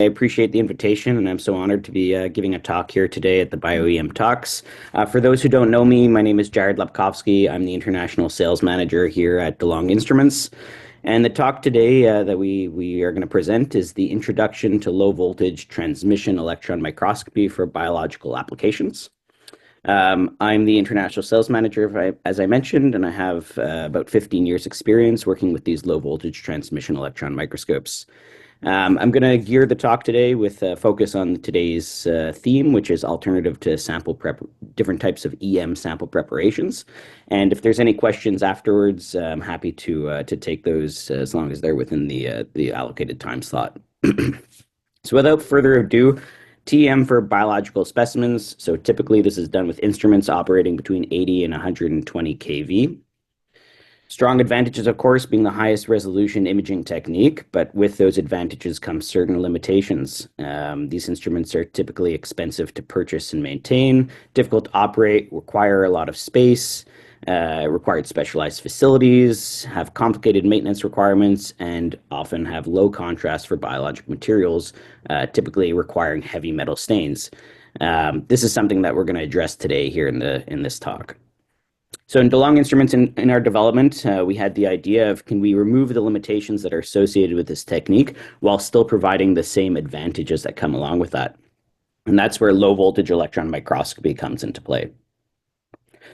I appreciate the invitation, and I'm so honored to be giving a talk here today at the BioEMTalks. For those who don't know me, my name is Jared Lapkovsky. I'm the International Sales Manager here at DeLong Instruments. And the talk today that we are going to present is the Introduction to Low Voltage Transmission Electron Microscopy for Biological Applications. I'm the International Sales Manager, as I mentioned, and I have about 15 years experience working with these low voltage transmission electron microscopes. I'm going to gear the talk today with a focus on today's theme, which is alternative to sample prep, different types of EM sample preparations. And if there's any questions afterwards, I'm happy to take those as long as they're within the allocated time slot. So without further ado, TEM for biological specimens. So typically this is done with instruments operating between 80 and 120 kV. Strong advantages, of course, being the highest resolution imaging technique, but with those advantages come certain limitations. These instruments are typically expensive to purchase and maintain, difficult to operate, require a lot of space, required specialized facilities, have complicated maintenance requirements, and often have low contrast for biologic materials, typically requiring heavy metal stains. This is something that we're going to address today here in this talk. So in DeLong Instruments in our development, we had the idea of can we remove the limitations that are associated with this technique while still providing the same advantages that come along with that. And that's where low voltage electron microscopy comes into play.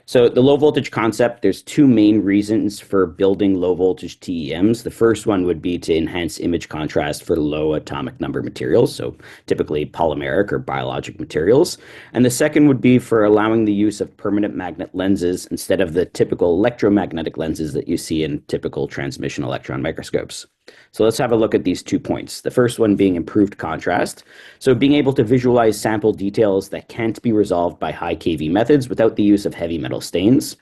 So the low voltage concept, there's two main reasons for building low voltage TEMs. The first one would be to enhance image contrast for low atomic number materials, so typically polymeric or biologic materials. And the second would be for allowing the use of permanent magnet lenses instead of the typical electromagnetic lenses that you see in typical transmission electron microscopes. So let's have a look at these 2 points. The first one being improved contrast. So being able to visualize sample details that can't be resolved by high kV methods without the use of heavy metal stains.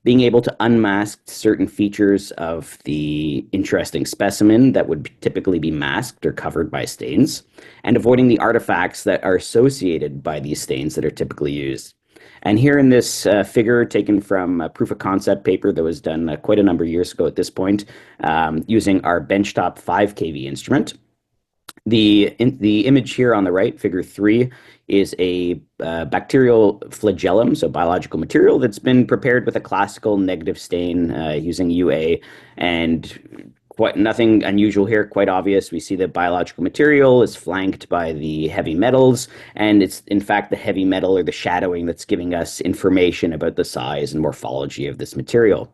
Being able to unmask certain features of the interesting specimen that would typically be masked or covered by stains. And avoiding the artifacts that are associated by these stains that are typically used. And here in this figure taken from a proof of concept paper that was done quite a number of years ago at this point, using our benchtop 5 kV instrument. The image here on the right, figure 3, is a bacterial flagellum, so biological material that's been prepared with a classical negative stain using UA, and quite nothing unusual here, quite obvious. We see that biological material is flanked by the heavy metals, and it's in fact the heavy metal or the shadowing that's giving us information about the size and morphology of this material.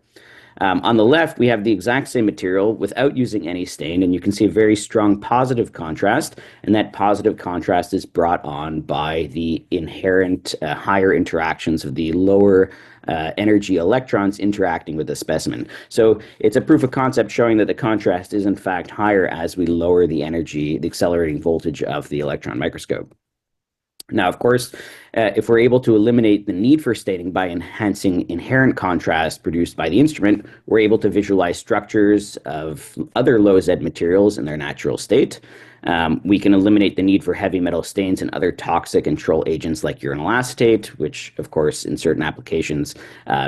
On the left, we have the exact same material without using any stain, and you can see a very strong positive contrast, and that positive contrast is brought on by the inherent higher interactions of the lower energy electrons interacting with the specimen. So it's a proof of concept showing that the contrast is in fact higher as we lower the energy, the accelerating voltage of the electron microscope. Now, of course, if we're able to eliminate the need for staining by enhancing inherent contrast produced by the instrument, we're able to visualize structures of other low Z materials in their natural state. We can eliminate the need for heavy metal stains and other toxic control agents like uranyl acetate, which, of course, in certain applications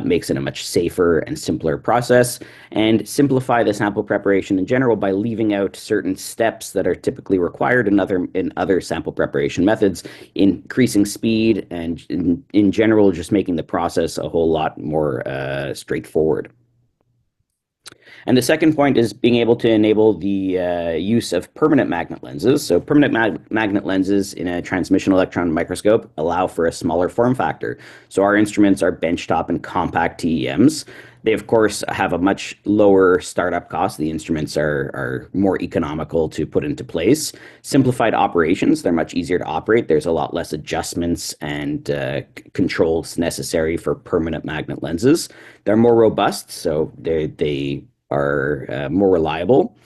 makes it a much safer and simpler process, and simplify the sample preparation in general by leaving out certain steps that are typically required in other sample preparation methods, increasing speed and in general just making the process a whole lot more straightforward. And the second point is being able to enable the use of permanent magnet lenses. So permanent magnet lenses in a transmission electron microscope allow for a smaller form factor. So our instruments are benchtop and compact TEMs. They, of course, have a much lower startup cost. The instruments are more economical to put into place. Simplified operations, they're much easier to operate. There's a lot less adjustments and controls necessary for permanent magnet lenses. They're more robust, so they are more reliable.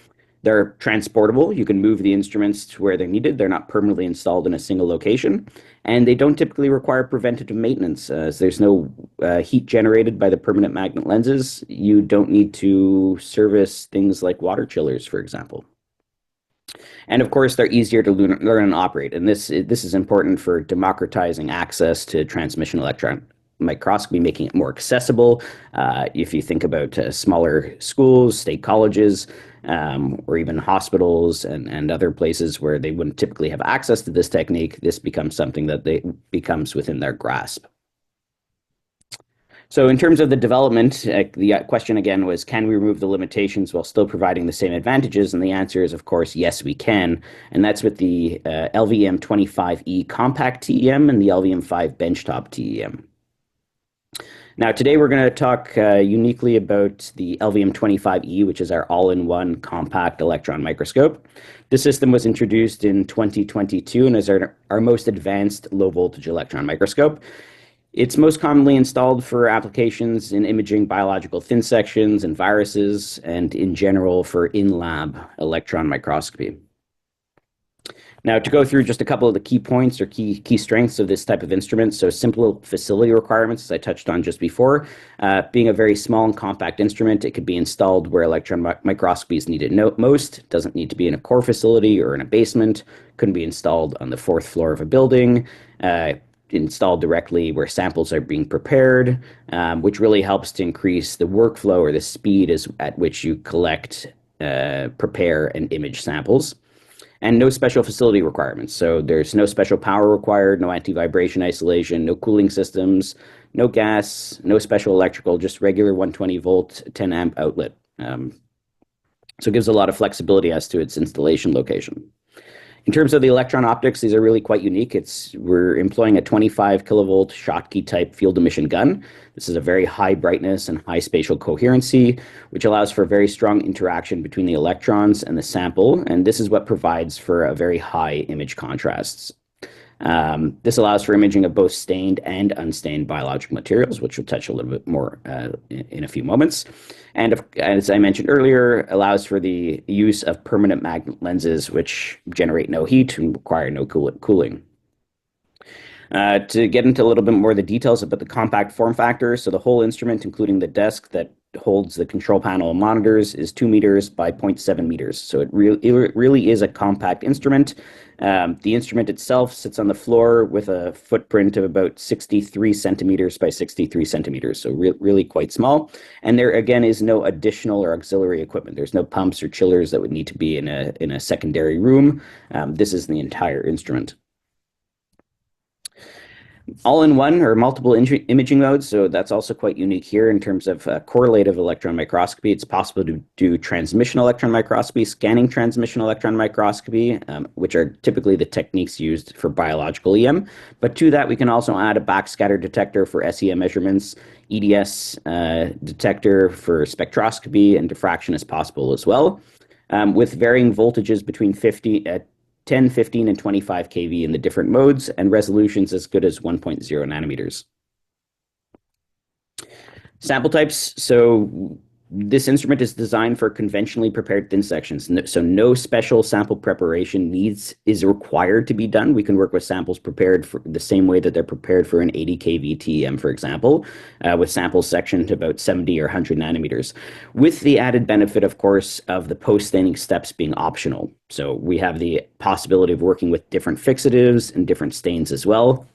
They're transportable. You can move the instruments to where they're needed. They're not permanently installed in a single location. And they don't typically require preventative maintenance. As there's no heat generated by the permanent magnet lenses, you don't need to service things like water chillers, for example. And of course, they're easier to learn and operate. And this is important for democratizing access to transmission electron microscopy, making it more accessible. If you think about smaller schools, state colleges, or even hospitals and other places where they wouldn't typically have access to this technique, this becomes something that becomes within their grasp. So in terms of the development, the question again was, can we remove the limitations while still providing the same advantages? And the answer is, of course, yes, we can. And that's with the LVM25E compact TEM and the LVM5 benchtop TEM. Now, today we're going to talk uniquely about the LVM25E, which is our all-in-one compact electron microscope. This system was introduced in 2022 and is our most advanced low-voltage electron microscope. It's most commonly installed for applications in imaging biological thin sections and viruses, and in general for in-lab electron microscopy. Now, to go through just a couple of the key points or key strengths of this type of instrument, so simple facility requirements, as I touched on just before. Being a very small and compact instrument, it could be installed where electron microscopy is needed most. It doesn't need to be in a core facility or in a basement. Couldn't be installed on the fourth floor of a building. Installed directly where samples are being prepared, which really helps to increase the workflow or the speed at which you collect, prepare, and image samples. And no special facility requirements. So there's no special power required, no anti-vibration isolation, no cooling systems, no gas, no special electrical, just regular 120 volt, 10 amp outlet. So it gives a lot of flexibility as to its installation location. In terms of the electron optics, these are really quite unique. We're employing a 25 kilovolt Schottky type field emission gun. This is a very high brightness and high spatial coherency, which allows for very strong interaction between the electrons and the sample. And this is what provides for a very high image contrasts. This allows for imaging of both stained and unstained biological materials, which we'll touch a little bit more in a few moments. And as I mentioned earlier, allows for the use of permanent magnet lenses, which generate no heat and require no cooling. To get into a little bit more of the details about the compact form factor, so the whole instrument, including the desk that holds the control panel and monitors, is 2 meters by 0.7 meters. So it really is a compact instrument. The instrument itself sits on the floor with a footprint of about 63 centimeters by 63 centimeters, so really quite small. And there, again, is no additional or auxiliary equipment. There's no pumps or chillers that would need to be in a secondary room. This is the entire instrument. All-in-one or multiple imaging modes, so that's also quite unique here in terms of correlative electron microscopy. It's possible to do transmission electron microscopy, scanning transmission electron microscopy, which are typically the techniques used for biological EM. But to that, we can also add a backscatter detector for SEM measurements, EDS detector for spectroscopy, and diffraction is possible as well, with varying voltages between 10, 15, and 25 kV in the different modes, and resolutions as good as 1.0 nanometers. Sample types. So this instrument is designed for conventionally prepared thin sections. So no special sample preparation is required to be done. We can work with samples prepared for the same way that they're prepared for an 80 kV TEM, for example, with samples sectioned to about 70 or 100 nanometers, with the added benefit, of course, of the post-staining steps being optional. So we have the possibility of working with different fixatives and different stains as well.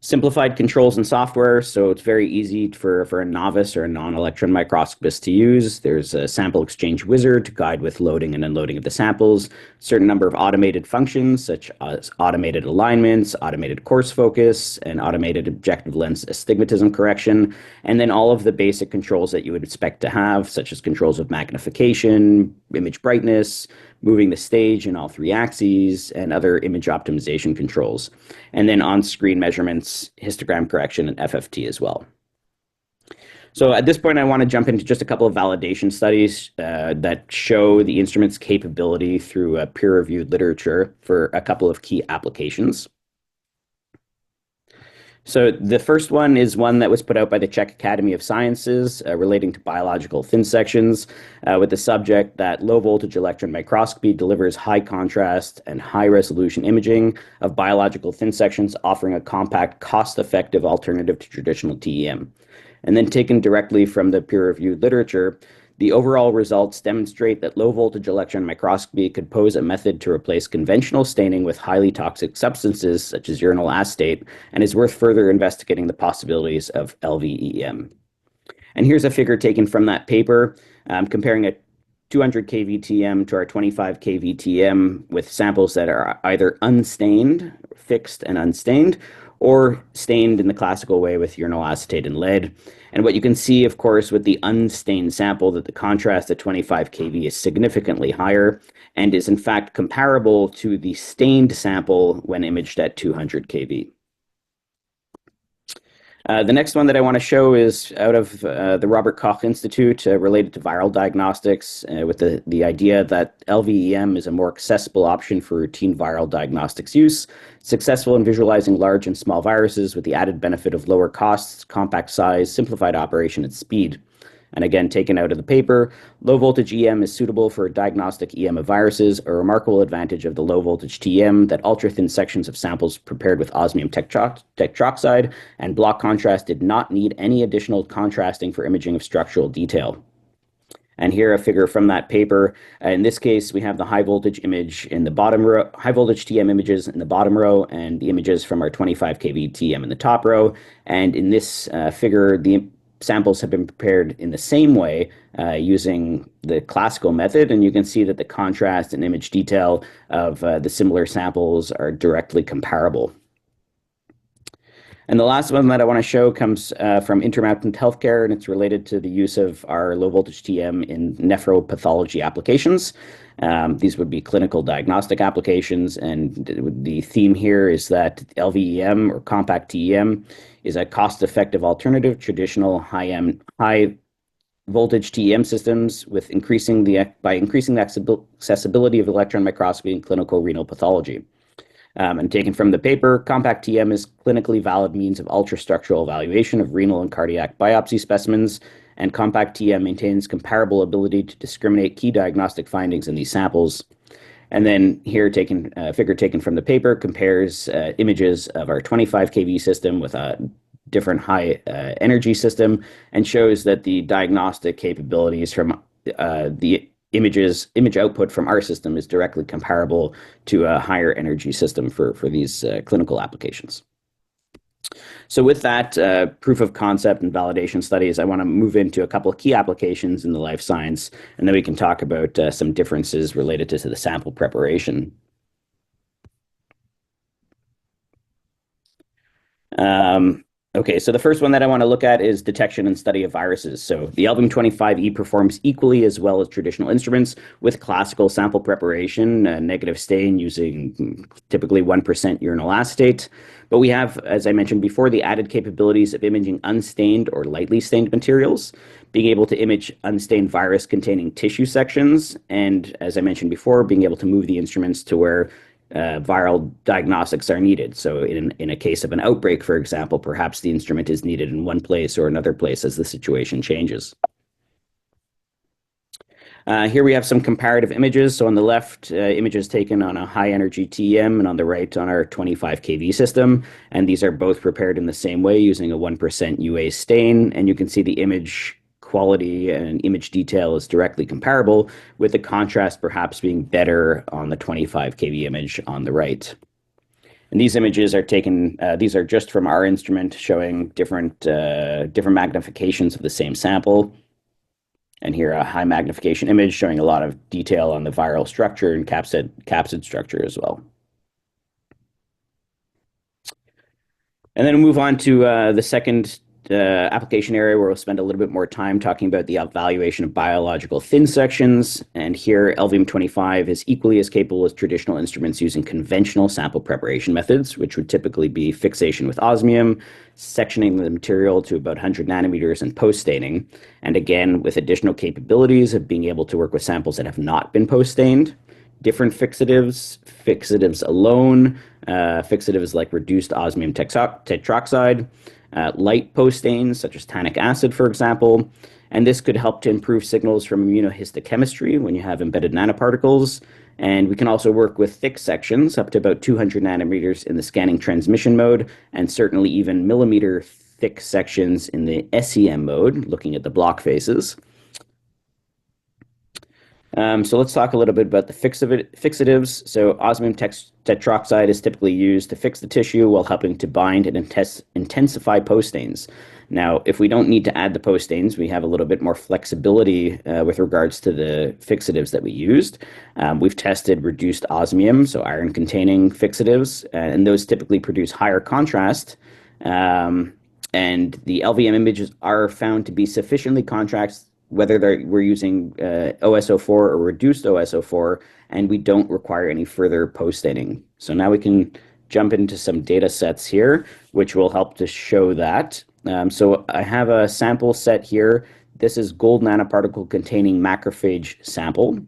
Simplified controls and software, so it's very easy for a novice or a non-electron microscopist to use. There's a sample exchange wizard to guide with loading and unloading of the samples, certain number of automated functions such as automated alignments, automated coarse focus, and automated objective lens astigmatism correction, and then all of the basic controls that you would expect to have, such as controls of magnification, image brightness, moving the stage in all 3 axes, and other image optimization controls. And then on-screen measurements, histogram correction, and FFT as well. So at this point, I want to jump into just a couple of validation studies that show the instrument's capability through peer-reviewed literature for a couple of key applications. So the first one is one that was put out by the Czech Academy of Sciences relating to biological thin sections with the subject that low voltage electron microscopy delivers high contrast and high resolution imaging of biological thin sections, offering a compact, cost-effective alternative to traditional TEM. And then taken directly from the peer-reviewed literature, the overall results demonstrate that low-voltage electron microscopy could pose a method to replace conventional staining with highly toxic substances such as urinal acetate, and is worth further investigating the possibilities of LVEM. And here's a figure taken from that paper. comparing a 200 kVTM to our 25 kVTM with samples that are either unstained, fixed and unstained, or stained in the classical way with urinal acetate and lead. And what you can see, of course, with the unstained sample, that the contrast at 25 kV is significantly higher and is in fact comparable to the stained sample when imaged at 200 kV. The next one that I want to show is out of the Robert Koch Institute related to viral diagnostics with the idea that LVEM is a more accessible option for routine viral diagnostics use, successful in visualizing large and small viruses with the added benefit of lower costs, compact size, simplified operation, and speed. And again, taken out of the paper, low voltage EM is suitable for diagnostic EM of viruses, a remarkable advantage of the low voltage TM that ultra thin sections of samples prepared with osmium tetroxide and block contrast did not need any additional contrasting for imaging of structural detail. And here a figure from that paper. In this case, we have the high voltage image in the bottom row, high voltage TM images in the bottom row, and the images from our 25 kV TM in the top row. And in this figure, the samples have been prepared in the same way using the classical method, and you can see that the contrast and image detail of the similar samples are directly comparable. And the last one that I want to show comes from Intermountain Healthcare, and it's related to the use of our low voltage TM in nephropathology applications. These would be clinical diagnostic applications, and the theme here is that LVEM or compact TEM is a cost-effective alternative to traditional high voltage TEM systems by increasing the accessibility of electron microscopy in clinical renal pathology. And taken from the paper, compact TM is clinically valid means of ultrastructural evaluation of renal and cardiac biopsy specimens, and compact TM maintains comparable ability to discriminate key diagnostic findings in these samples. And then here, figure taken from the paper compares images of our 25 kV system with a different high energy system and shows that the diagnostic capabilities from the image output from our system is directly comparable to a higher energy system for these clinical applications. So with that proof of concept and validation studies, I want to move into a couple of key applications in the life science, and then we can talk about some differences related to the sample preparation. Okay, so the first one that I want to look at is detection and study of viruses. So the Albium-25E performs equally as well as traditional instruments with classical sample preparation, negative stain using typically 1% urinal acetate. But we have, as I mentioned before, the added capabilities of imaging unstained or lightly stained materials, being able to image unstained virus containing tissue sections, and as I mentioned before, being able to move the instruments to where viral diagnostics are needed. So in a case of an outbreak, for example, perhaps the instrument is needed in one place or another place as the situation changes. Here we have some comparative images. So on the left, images taken on a high energy TEM, and on the right on our 25 kV system. And these are both prepared in the same way using a 1% UA stain. And you can see the image quality and image detail is directly comparable, with the contrast perhaps being better on the 25 kV image on the right. And these images are taken, these are just from our instrument showing different magnifications of the same sample. And here a high magnification image showing a lot of detail on the viral structure and capsid structure as well. And then we'll move on to the second application area where we'll spend a little bit more time talking about the evaluation of biological thin sections. And here, LVM25 is equally as capable as traditional instruments using conventional sample preparation methods, which would typically be fixation with osmium, sectioning the material to about 100 nanometers, and post-staining. And again, with additional capabilities of being able to work with samples that have not been post-stained, different fixatives alone, fixatives like reduced osmium tetroxide, light post-stains such as tannic acid, for example. And this could help to improve signals from immunohistochemistry when you have embedded nanoparticles. And we can also work with thick sections up to about 200 nanometers in the scanning transmission mode, and certainly even millimeter thick sections in the SEM mode, looking at the block faces. So let's talk a little bit about the fixatives. So osmium tetroxide is typically used to fix the tissue while helping to bind and intensify post-stains. Now, if we don't need to add the post stains, we have a little bit more flexibility with regards to the fixatives that we used. We've tested reduced osmium, so iron-containing fixatives, and those typically produce higher contrast. And the LVM images are found to be sufficiently contrast, whether we're using OSO4 or reduced OSO4, and we don't require any further post-staining. So now we can jump into some data sets here, which will help to show that. So I have a sample set here. This is gold nanoparticle containing macrophage sample.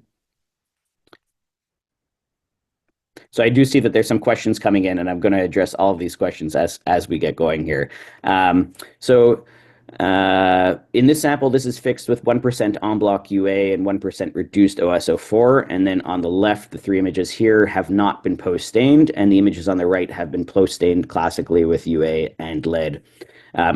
So I do see that there's some questions coming in, and I'm going to address all of these questions as we get going here. In this sample, this is fixed with 1% en bloc UA and 1% reduced OSO4. And then on the left, the three images here have not been post-stained, and the images on the right have been post-stained classically with UA and lead.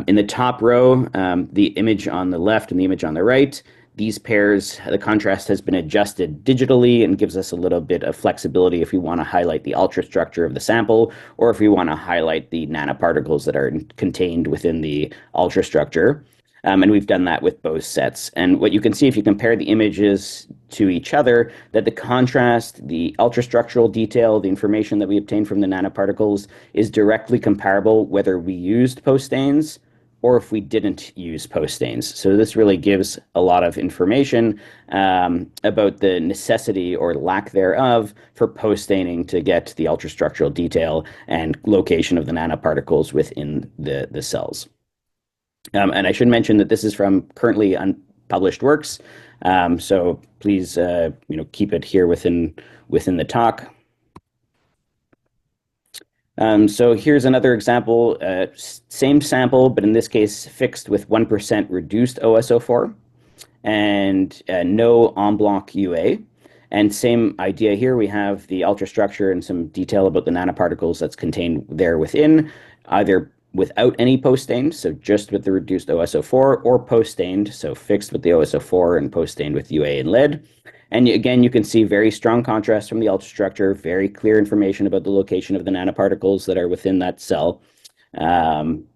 In the top row, the image on the left and the image on the right, these pairs, the contrast has been adjusted digitally and gives us a little bit of flexibility if we want to highlight the ultrastructure of the sample or if we want to highlight the nanoparticles that are contained within the ultrastructure. And we've done that with both sets. And what you can see if you compare the images to each other, that the contrast, the ultrastructural detail, the information that we obtain from the nanoparticles is directly comparable whether we used post-stains or if we didn't use post-stains. So this really gives a lot of information about the necessity or lack thereof for post-staining to get the ultrastructural detail and location of the nanoparticles within the cells. And I should mention that this is from currently unpublished works, so please keep it here within the talk. So here's another example, same sample, but in this case fixed with 1% reduced OSO4 and no en bloc UA. And same idea here, we have the ultrastructure and some detail about the nanoparticles that's contained there within, either without any post-stained, so just with the reduced OSO4, or post-stained, so fixed with the OSO4 and post-stained with UA and lead. And again, you can see very strong contrast from the ultrastructure, very clear information about the location of the nanoparticles that are within that cell. And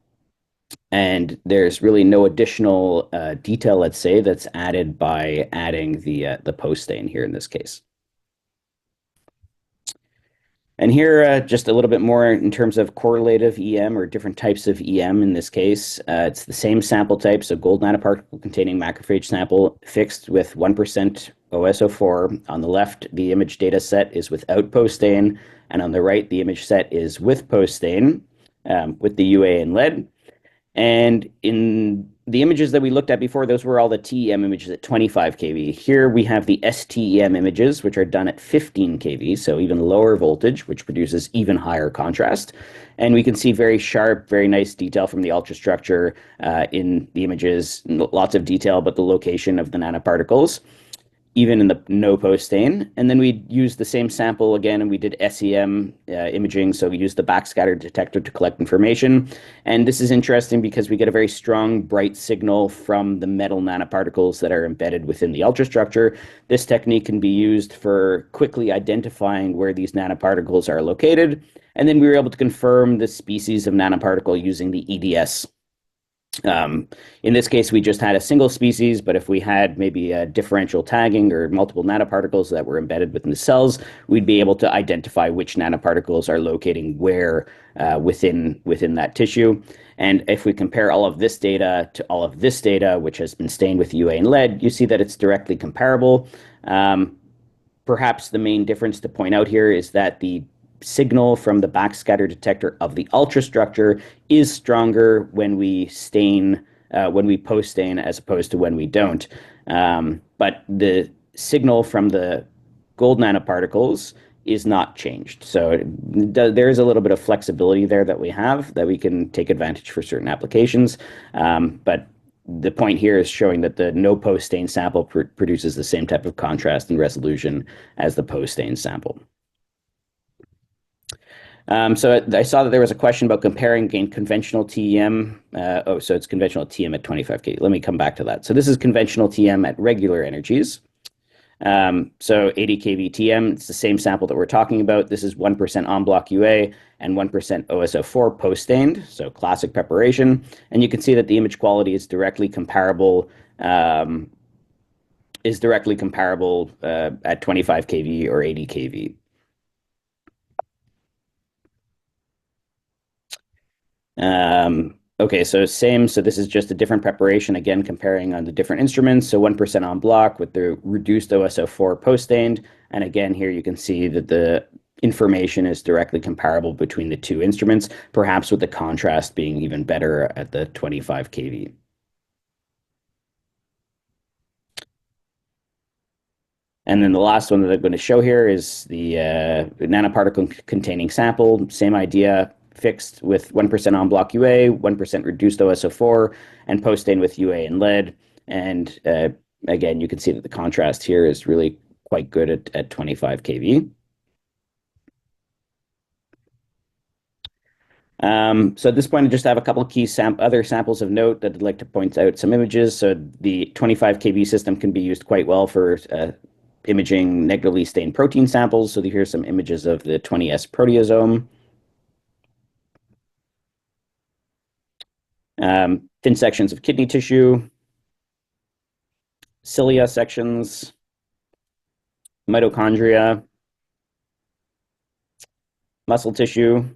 there's really no additional detail, let's say, that's added by adding the post-stain here in this case. And here, just a little bit more in terms of correlative EM or different types of EM in this case. It's the same sample type, so gold nanoparticle containing macrophage sample fixed with 1% OSO4. On the left, the image data set is without post-stain, and on the right, the image set is with post-stain with the UA and lead. And in the images that we looked at before, those were all the TEM images at 25 kV. Here we have the STEM images, which are done at 15 kV, so even lower voltage, which produces even higher contrast. And we can see very sharp, very nice detail from the ultrastructure in the images, lots of detail about the location of the nanoparticles, even in the no post-stain. And then we used the same sample again, and we did SEM imaging. So we used the backscatter detector to collect information. And this is interesting because we get a very strong, bright signal from the metal nanoparticles that are embedded within the ultrastructure. This technique can be used for quickly identifying where these nanoparticles are located. And then we were able to confirm the species of nanoparticle using the EDS. In this case, we just had a single species, but if we had maybe a differential tagging or multiple nanoparticles that were embedded within the cells, we'd be able to identify which nanoparticles are locating where within that tissue. And if we compare all of this data to all of this data, which has been stained with UA and lead, you see that it's directly comparable. Perhaps the main difference to point out here is that the signal from the backscatter detector of the ultrastructure is stronger when we post-stain as opposed to when we don't. But the signal from the gold nanoparticles is not changed. So there is a little bit of flexibility there that we have that we can take advantage for certain applications. But the point here is showing that the no post-stain sample produces the same type of contrast and resolution as the post-stain sample. So I saw that there was a question about comparing conventional TEM. So it's conventional TM at 25 K. Let me come back to that. So this is conventional TM at regular energies. So 80 kV TM, it's the same sample that we're talking about. This is 1% en bloc UA and 1% OSO4 post-stained, so classic preparation. And you can see that the image quality is directly comparable at 25 kV or 80 kV. Okay, so same. So this is just a different preparation, again, comparing on the different instruments. So 1% en bloc with the reduced OSO4 post-stained. And again, here you can see that the information is directly comparable between the two instruments, perhaps with the contrast being even better at the 25 kV. And then the last one that I'm going to show here is the nanoparticle containing sample. Same idea, fixed with 1% en bloc UA, 1% reduced OSO4, and post-stain with UA and lead. And again, you can see that the contrast here is really quite good at 25 kV. So at this point, I just have a couple of key other samples of note that I'd like to point out some images. So the 25 kV system can be used quite well for imaging negatively stained protein samples. So here's some images of the 20S proteasome. Thin sections of kidney tissue, cilia sections, mitochondria, muscle tissue.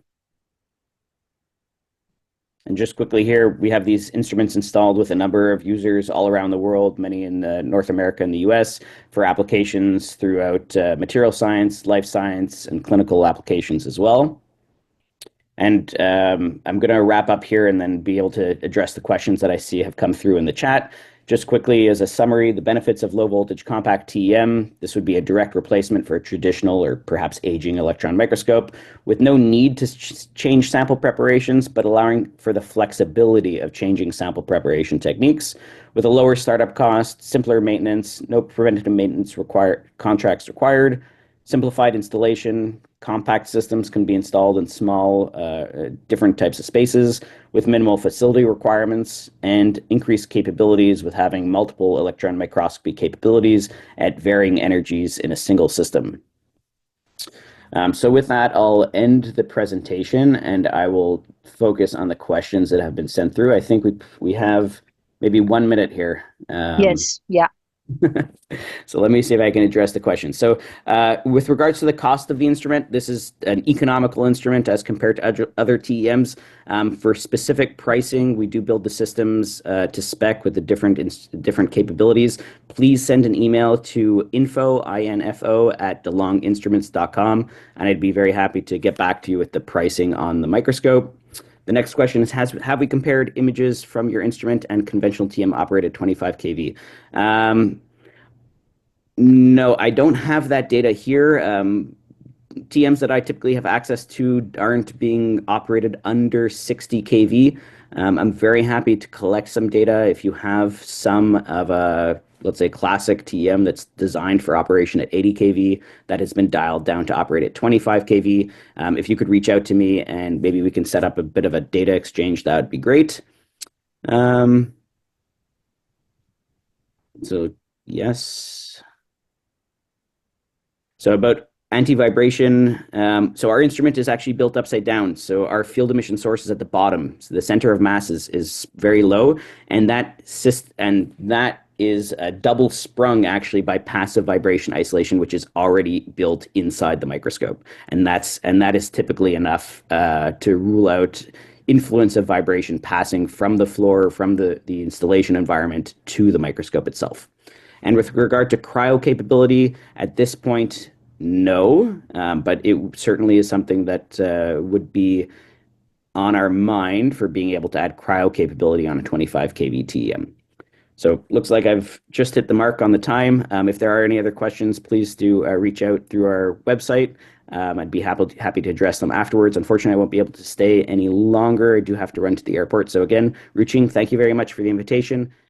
And just quickly here, we have these instruments installed with a number of users all around the world, many in North America and the US, for applications throughout material science, life science, and clinical applications as well. And I'm going to wrap up here and then be able to address the questions that I see have come through in the chat. Just quickly, as a summary, the benefits of low voltage compact TEM. This would be a direct replacement for a traditional or perhaps aging electron microscope with no need to change sample preparations, but allowing for the flexibility of changing sample preparation techniques with a lower startup cost, simpler maintenance, no preventative maintenance contracts required, simplified installation. Compact systems can be installed in small, different types of spaces with minimal facility requirements and increased capabilities with having multiple electron microscopy capabilities at varying energies in a single system. So with that, I'll end the presentation and I will focus on the questions that have been sent through. I think we have maybe 1 minute here. Yes, yeah. So let me see if I can address the question. So with regards to the cost of the instrument, this is an economical instrument as compared to other TEMs. For specific pricing, we do build the systems to spec with the different capabilities. Please send an email to info at delonginstruments.com, and I'd be very happy to get back to you with the pricing on the microscope. The next question is, have we compared images from your instrument and conventional TM operated 25 kV? No, I don't have that data here. TMs that I typically have access to aren't being operated under 60 kV. I'm very happy to collect some data if you have some of a, let's say, classic TM that's designed for operation at 80 kV that has been dialed down to operate at 25 kV. If you could reach out to me and maybe we can set up a bit of a data exchange, that would be great. So yes. So about anti-vibration, so our instrument is actually built upside down. So our field emission source is at the bottom. So the center of mass is very low, and that is double sprung actually by passive vibration isolation, which is already built inside the microscope, and that is typically enough to rule out influence of vibration passing from the floor, from the installation environment to the microscope itself. And with regard to cryo capability, at this point, no, but it certainly is something that would be on our mind for being able to add cryo capability on a 25 kV TEM. So looks like I've just hit the mark on the time. If there are any other questions, please do reach out through our website. I'd be happy to address them afterwards. Unfortunately, I won't be able to stay any longer. I do have to run to the airport. So again, Ruching, thank you very much for the invitation.